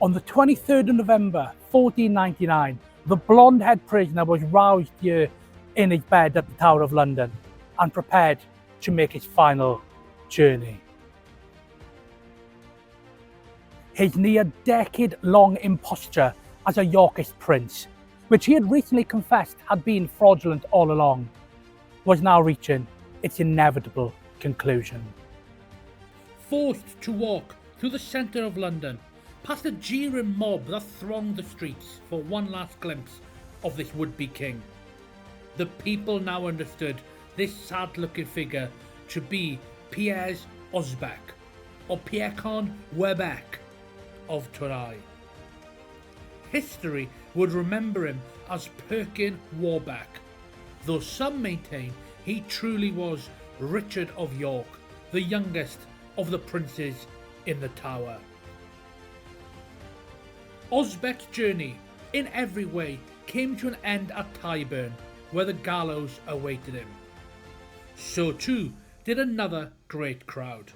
On the 23rd of November 1499, the blonde-haired prisoner was roused here in his bed at the Tower of London and prepared to make his final journey. His near-decade-long imposture as a Yorkist prince, which he had recently confessed had been fraudulent all along, was now reaching its inevitable conclusion. Forced to walk through the centre of London, past a jeering mob that thronged the streets for one last glimpse of this would-be king, the people now understood this sad-looking figure to be Piers Osbek, or Perkin Warbeck of Torai. History would remember him as Perkin Warbeck, though some maintain he truly was Richard of York, the youngest of the princes in the Tower. Osbek's journey, in every way, came to an end at Tyburn, where the gallows awaited him. So too did another great crowd.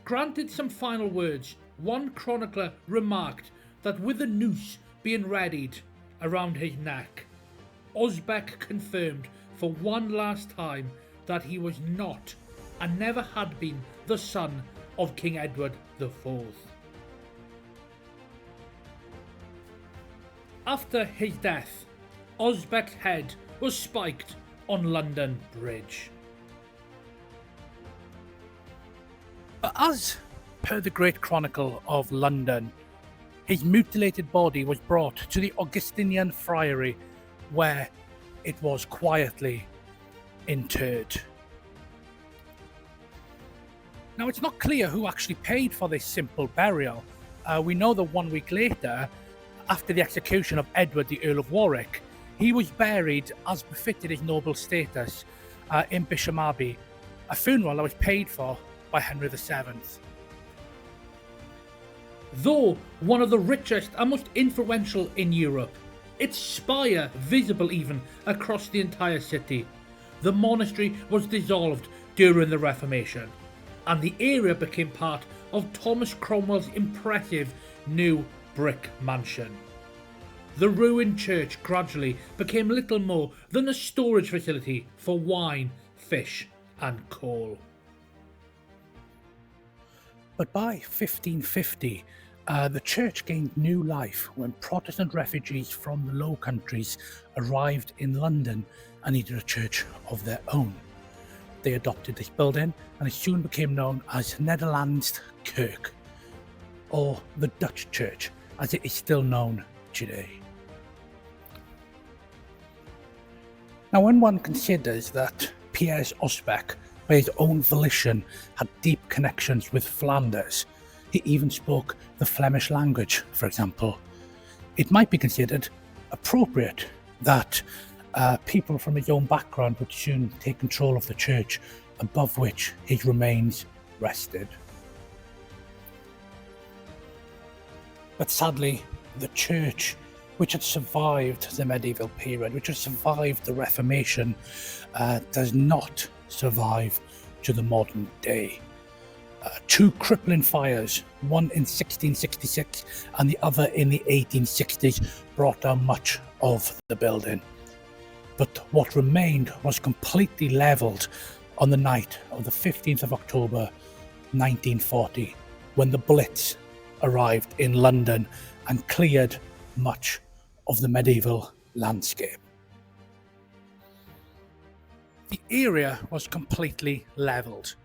Granted some final words, one chronicler remarked that with the noose being readied around his neck, Osbek confirmed for one last time that he was not and never had been the son of King Edward IV. After his death, Osbek's head was spiked on London Bridge. As per the Great Chronicle of London, his mutilated body was brought to the Augustinian Friary, where it was quietly interred. Now, it's not clear who actually paid for this simple burial. We know that 1 week later, after the execution of Edward, the Earl of Warwick, he was buried as befitted his noble status in Bisham Abbey, a funeral that was paid for by Henry VII. Though one of the richest and most influential in Europe, its spire visible even across the entire city, the monastery was dissolved during the Reformation, and the area became part of Thomas Cromwell's impressive new brick mansion. The ruined church gradually became little more than a storage facility for wine, fish and coal. But by 1550, the church gained new life when Protestant refugees from the Low Countries arrived in London and needed a church of their own. They adopted this building and it soon became known as Netherlands Kerk, or the Dutch Church as it is still known today. Now, when one considers that Piers Osbek, by his own volition, had deep connections with Flanders, he even spoke the Flemish language, for example, it might be considered appropriate that people from his own background would soon take control of the church above which his remains rested. But sadly, the church, which had survived the medieval period, which had survived the Reformation, does not survive to the modern day. Two crippling fires, one in 1666 and the other in the 1860s, brought down much of the building. But what remained was completely levelled on the night of the 15th of October 1940, when the Blitz arrived in London and cleared much of the medieval landscape. The area was completely levelled,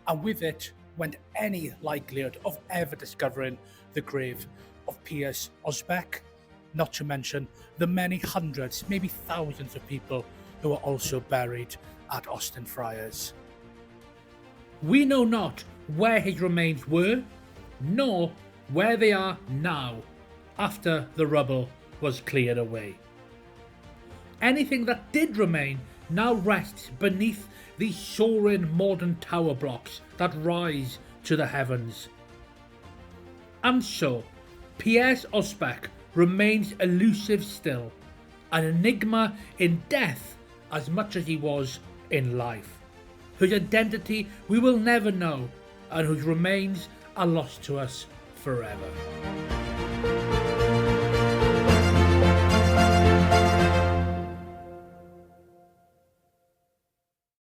and with it went any likelihood of ever discovering the grave of Piers Osbek, not to mention the many hundreds, maybe thousands of people who are also buried at Austin Friars. We know not where his remains were, nor where they are now, after the rubble was cleared away. Anything that did remain now rests beneath these soaring modern tower blocks that rise to the heavens. And so, Piers Osbek remains elusive still, an enigma in death as much as he was in life, whose identity we will never know and whose remains are lost to us forever.